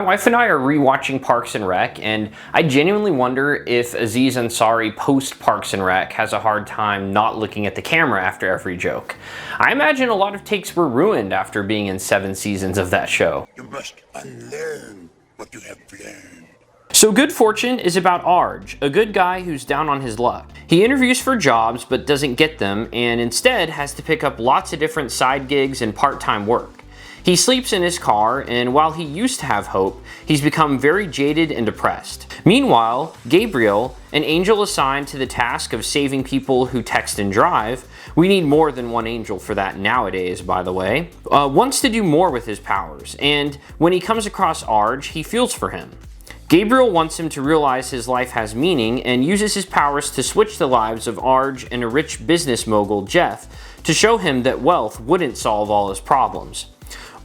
My wife and I are rewatching Parks and Rec, and I genuinely wonder if Aziz Ansari post Parks and Rec has a hard time not looking at the camera after every joke. I imagine a lot of takes were ruined after being in 7 seasons of that show. You must unlearn what you have learned. So Good Fortune is about Arj, a good guy who's down on his luck. He interviews for jobs but doesn't get them, and instead has to pick up lots of different side gigs and part-time work. He sleeps in his car, and while he used to have hope, he's become very jaded and depressed. Meanwhile, Gabriel, an angel assigned to the task of saving people who text and drive — we need more than one angel for that nowadays, by the way — wants to do more with his powers, and when he comes across Arj, he feels for him. Gabriel wants him to realize his life has meaning and uses his powers to switch the lives of Arj and a rich business mogul, Jeff, to show him that wealth wouldn't solve all his problems.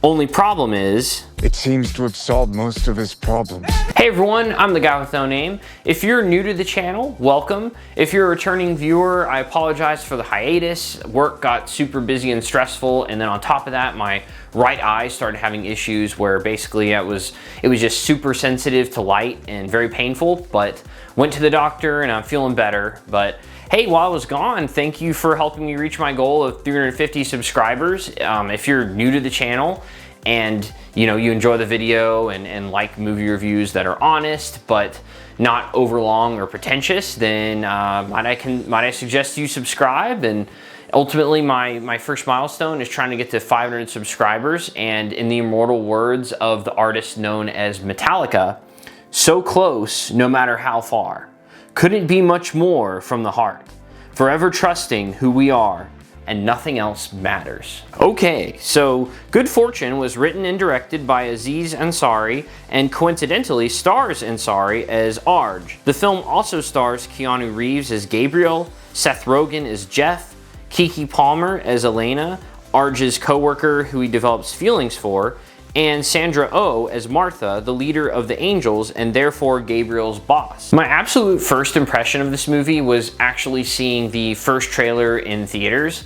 Only problem is, it seems to have solved most of his problems. Hey everyone, I'm the guy with no name. If you're new to the channel, welcome. If you're a returning viewer, I apologize for the hiatus. Work got super busy and stressful, and then on top of that, my right eye started having issues where basically it was just super sensitive to light and very painful, but went to the doctor and I'm feeling better. But hey, while I was gone, thank you for helping me reach my goal of 350 subscribers. If you're new to the channel and you enjoy the video and like movie reviews that are honest but not overlong or pretentious, then might I suggest you subscribe. And ultimately, my first milestone is trying to get to 500 subscribers, and in the immortal words of the artist known as Metallica, so close no matter how far. Couldn't be much more from the heart. Forever trusting who we are, and nothing else matters. Okay, so Good Fortune was written and directed by Aziz Ansari, and coincidentally stars Ansari as Arj. The film also stars Keanu Reeves as Gabriel, Seth Rogen as Jeff, Keke Palmer as Elena, Arj's co-worker who he develops feelings for, and Sandra Oh as Martha, the leader of the Angels and therefore Gabriel's boss. My absolute first impression of this movie was actually seeing the first trailer in theaters.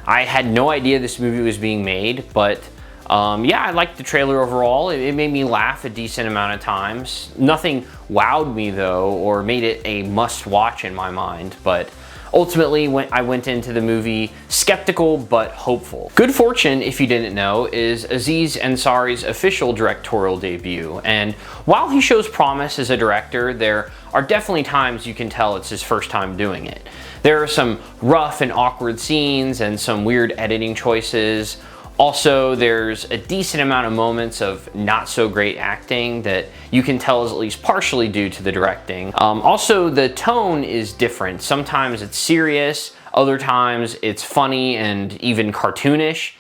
I had no idea this movie was being made, but yeah, I liked the trailer overall. It made me laugh a decent amount of times. Nothing wowed me though, or made it a must-watch in my mind, but ultimately, I went into the movie skeptical but hopeful. Good Fortune, if you didn't know, is Aziz Ansari's official directorial debut, and while he shows promise as a director, there are definitely times you can tell it's his first time doing it. There are some rough and awkward scenes and some weird editing choices. Also, there's a decent amount of moments of not so great acting that you can tell is at least partially due to the directing. Also, the tone is different. Sometimes it's serious, other times it's funny and even cartoonish.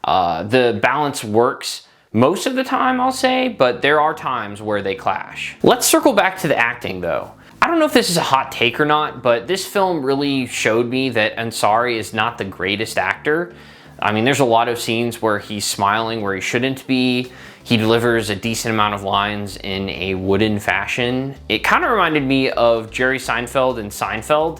The balance works most of the time, I'll say, but there are times where they clash. Let's circle back to the acting though. I don't know if this is a hot take or not, but this film really showed me that Ansari is not the greatest actor. I mean, there's a lot of scenes where he's smiling where he shouldn't be. He delivers a decent amount of lines in a wooden fashion. It kind of reminded me of Jerry Seinfeld in Seinfeld.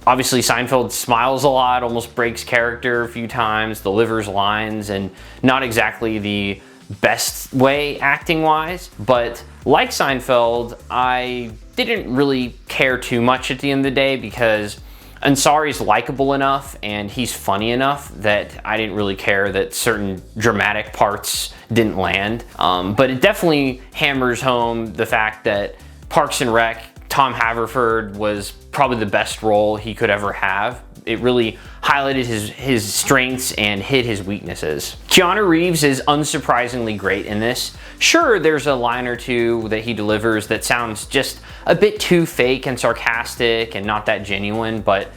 Obviously Seinfeld smiles a lot, almost breaks character a few times, delivers lines, and not exactly the best way acting-wise. But like Seinfeld, I didn't really care too much at the end of the day because Ansari's likable enough and he's funny enough that I didn't really care that certain dramatic parts didn't land. But it definitely hammers home the fact that Parks and Rec, Tom Haverford was probably the best role he could ever have. It really highlighted his strengths and hid his weaknesses. Keanu Reeves is unsurprisingly great in this. Sure, there's a line or two that he delivers that sounds just a bit too fake and sarcastic and not that genuine, but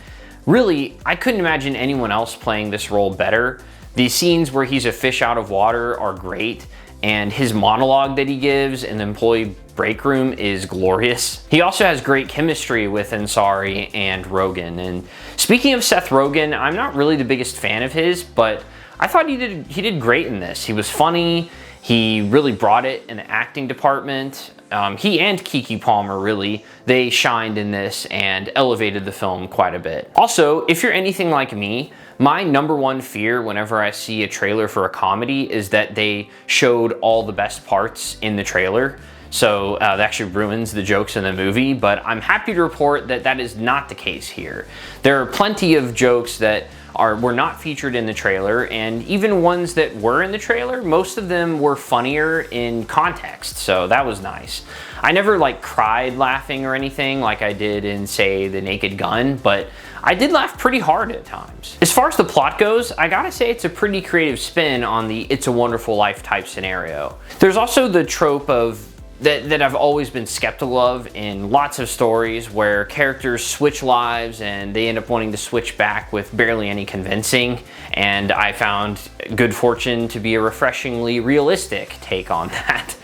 really, I couldn't imagine anyone else playing this role better. The scenes where he's a fish out of water are great, and his monologue that he gives in the employee break room is glorious. He also has great chemistry with Ansari and Rogen. And speaking of Seth Rogen, I'm not really the biggest fan of his, but I thought he did great in this. He was funny, He really brought it in the acting department. He and Keke Palmer, really, they shined in this and elevated the film quite a bit. Also, if you're anything like me, my number one fear whenever I see a trailer for a comedy is that they showed all the best parts in the trailer. So that actually ruins the jokes in the movie, but I'm happy to report that that is not the case here. There are plenty of jokes that were not featured in the trailer, and even ones that were in the trailer, most of them were funnier in context, so that was nice. I never like cried laughing or anything like I did in, say, The Naked Gun, but I did laugh pretty hard at times. As far as the plot goes, I gotta say it's a pretty creative spin on the It's a Wonderful Life type scenario. There's also the trope of that I've always been skeptical of in lots of stories where characters switch lives and they end up wanting to switch back with barely any convincing, and I found Good Fortune to be a refreshingly realistic take on that.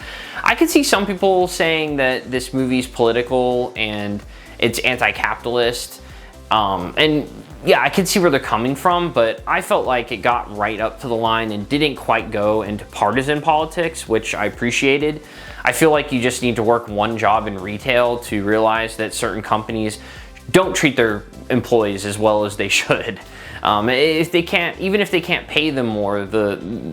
I could see some people saying that this movie's political and it's anti-capitalist, and yeah, I can see where they're coming from, but I felt like it got right up to the line and didn't quite go into partisan politics, which I appreciated. I feel like you just need to work one job in retail to realize that certain companies don't treat their employees as well as they should. If they can't, even if they can't pay them more,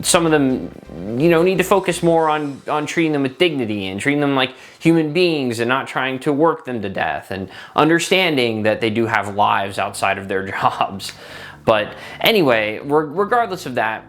some of them, need to focus more on treating them with dignity and treating them like human beings and not trying to work them to death, and understanding that they do have lives outside of their jobs. But anyway, regardless of that,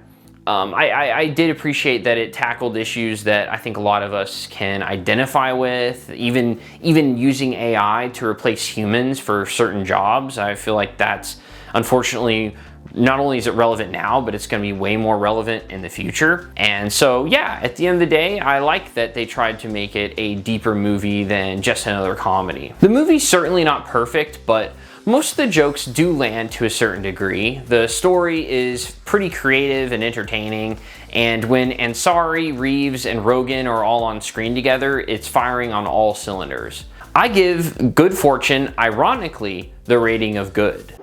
I did appreciate that it tackled issues that I think a lot of us can identify with, even using AI to replace humans for certain jobs. I feel like that's, unfortunately, not only is it relevant now, but it's going to be way more relevant in the future. And so, yeah, at the end of the day, I like that they tried to make it a deeper movie than just another comedy. The movie's certainly not perfect, but most of the jokes do land to a certain degree. The story is pretty creative and entertaining, and when Ansari, Reeves, and Rogen are all on screen together, it's firing on all cylinders. I give Good Fortune, ironically, the rating of good.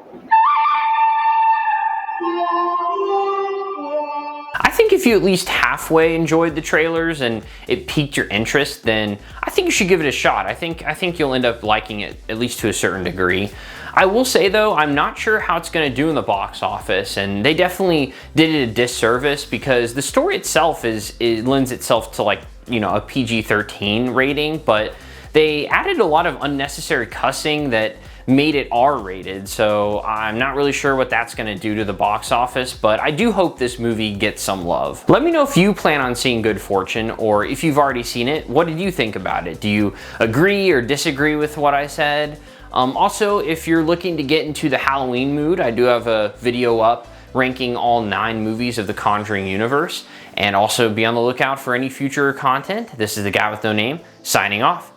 I think if you at least halfway enjoyed the trailers and it piqued your interest, then I think you should give it a shot. I think you'll end up liking it, at least to a certain degree. I will say though, I'm not sure how it's going to do in the box office, and they definitely did it a disservice because the story itself lends itself to, like, a PG-13 rating, but they added a lot of unnecessary cussing that made it R-rated, so I'm not really sure what that's going to do to the box office, but I do hope this movie gets some love. Let me know if you plan on seeing Good Fortune, or if you've already seen it, what did you think about it? Do you agree or disagree with what I said? Also, if you're looking to get into the Halloween mood, I do have a video up ranking all 9 movies of the Conjuring universe, and also be on the lookout for any future content. This is the guy with no name, signing off.